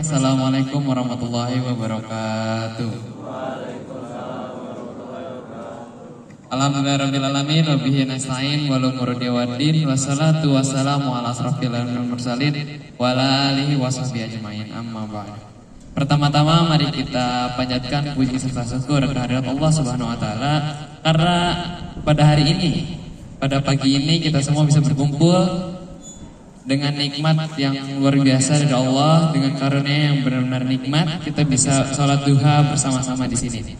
Assalamualaikum warahmatullahi wabarakatuh. Alhamdulillahirrabbilalamin wabihi nasta'in wal umuru waddin wassalatu wassalamu ala asrofil mursalin wa ala alihi washabihi ajmain amma ba'd. Pertama-tama mari kita panjatkan puji serta syukur kehadirat Allah Subhanahu wa taala karena pada hari ini, pada pagi ini kita semua bisa berkumpul dengan nikmat yang luar biasa dari Allah, dengan karunia yang benar-benar nikmat, kita bisa sholat duha bersama-sama di sini.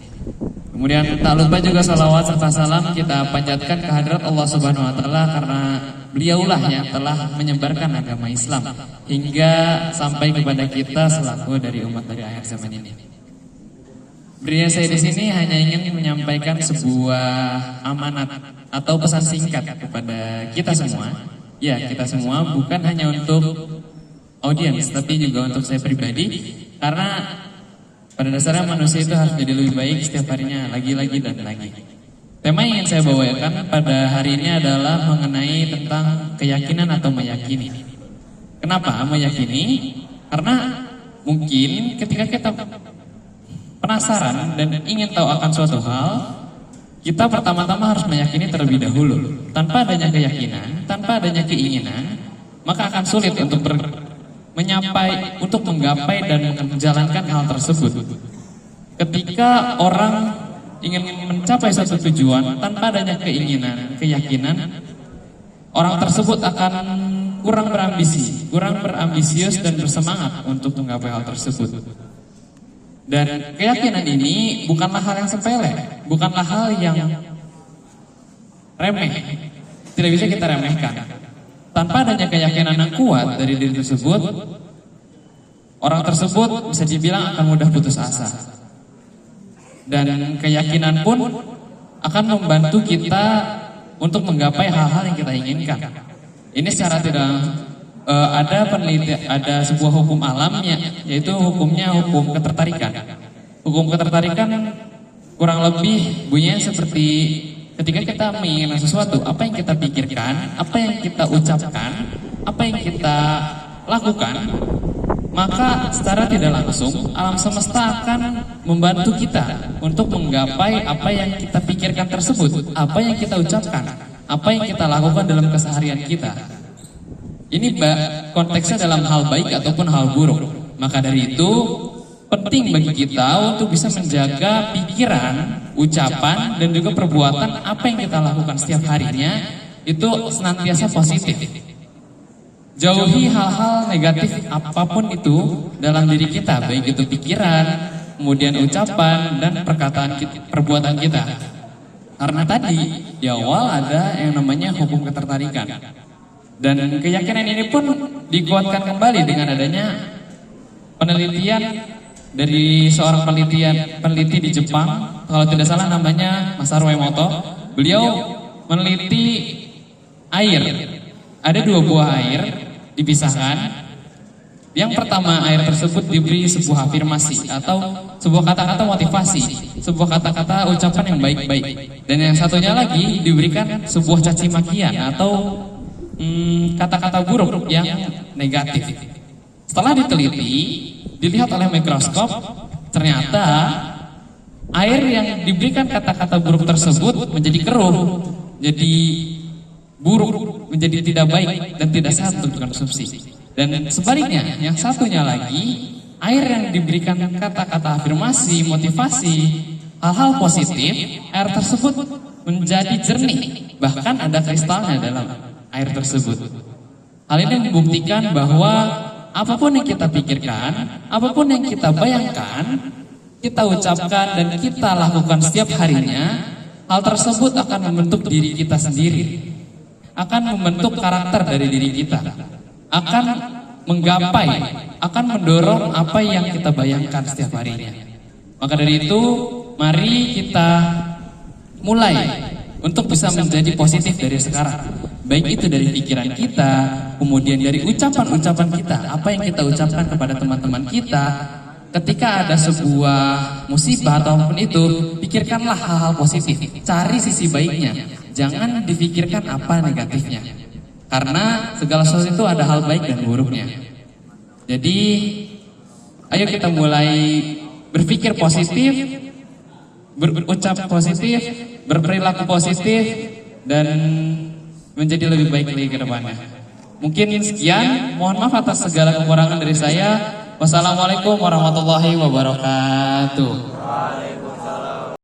Kemudian tak lupa juga salawat serta salam kita panjatkan kehadirat Allah Subhanahu wa taala karena beliaulah yang telah menyebarkan agama Islam hingga sampai kepada kita selaku dari umat dari akhir zaman ini. Berdiri saya di sini hanya ingin menyampaikan sebuah amanat atau pesan singkat kepada kita semua. Ya, kita semua, bukan hanya untuk audiens tapi juga untuk saya pribadi, karena pada dasarnya manusia itu harus jadi lebih baik setiap harinya, lagi-lagi dan lagi. Tema yang ingin saya bawakan pada hari ini adalah mengenai tentang keyakinan atau meyakini. Kenapa meyakini? Karena mungkin ketika kita penasaran dan ingin tahu akan suatu hal, kita pertama-tama harus meyakini terlebih dahulu. Tanpa adanya keyakinan, tanpa adanya keinginan, maka akan sulit untuk menggapai dan menjalankan hal tersebut. Ketika orang ingin mencapai satu tujuan tanpa adanya keinginan, keyakinan, orang tersebut akan kurang berambisi, kurang berambisius dan bersemangat untuk menggapai hal tersebut. Dan keyakinan ini bukanlah hal yang sepele, bukanlah hal yang remeh, tidak bisa kita remehkan. Tanpa adanya keyakinan yang kuat dari diri tersebut, orang tersebut bisa dibilang akan mudah putus asa. Dan keyakinan pun akan membantu kita untuk menggapai hal-hal yang kita inginkan. Ini secara tidak ada sebuah hukum alamnya, yaitu hukumnya hukum ketertarikan. Hukum ketertarikan kurang lebih bunyinya seperti ketika kita menginginkan sesuatu, apa yang kita pikirkan, apa yang kita ucapkan, apa yang kita lakukan, maka secara tidak langsung alam semesta akan membantu kita untuk menggapai apa yang kita pikirkan tersebut, apa yang kita ucapkan, apa yang kita lakukan dalam keseharian kita. Ini konteksnya dalam hal baik ataupun hal buruk. Maka dari itu penting bagi kita untuk bisa menjaga pikiran, ucapan, dan juga perbuatan apa yang kita lakukan setiap harinya itu senantiasa positif. Jauhi hal-hal negatif apapun itu dalam diri kita, baik itu pikiran, kemudian ucapan, dan perbuatan kita. Karena tadi di awal ada yang namanya hukum ketertarikan. Dan keyakinan ini pun dikuatkan kembali dengan adanya penelitian dari seorang peneliti di Jepang, kalau tidak salah namanya Masaru Emoto. Beliau meneliti air. Ada dua buah air dipisahkan. Yang pertama, air tersebut diberi sebuah afirmasi atau sebuah kata-kata motivasi, sebuah kata-kata ucapan yang baik-baik. Dan yang satunya lagi diberikan sebuah caci makian atau kata-kata buruk yang negatif. Setelah diteliti, dilihat oleh mikroskop, ternyata air yang diberikan kata-kata buruk tersebut menjadi keruh, jadi buruk, menjadi tidak baik dan tidak sehat untuk dikonsumsi. Dan sebaliknya, yang satunya lagi, air yang diberikan kata-kata afirmasi, motivasi, hal-hal positif, air tersebut menjadi jernih, bahkan ada kristalnya dalam air tersebut. Hal ini membuktikan bahwa apapun yang kita pikirkan, apapun yang kita bayangkan, kita ucapkan dan kita lakukan setiap harinya, hal tersebut akan membentuk diri kita sendiri, akan membentuk karakter dari diri kita, akan menggapai, akan mendorong apa yang kita bayangkan setiap harinya. Maka dari itu, mari kita mulai untuk bisa menjadi positif dari sekarang. Baik itu dari pikiran kita, kemudian dari ucapan-ucapan kita, apa yang kita ucapkan kepada teman-teman kita. Ketika ada sebuah musibah ataupun itu, pikirkanlah hal-hal positif, cari sisi baiknya, jangan difikirkan apa negatifnya. Karena segala sesuatu itu ada hal baik dan buruknya. Jadi Ayo kita mulai berpikir positif, berucap positif, berperilaku positif, dan menjadi lebih baik lagi ke depannya. Mungkin sekian, mohon maaf atas segala kekurangan dari saya. Wassalamualaikum warahmatullahi wabarakatuh.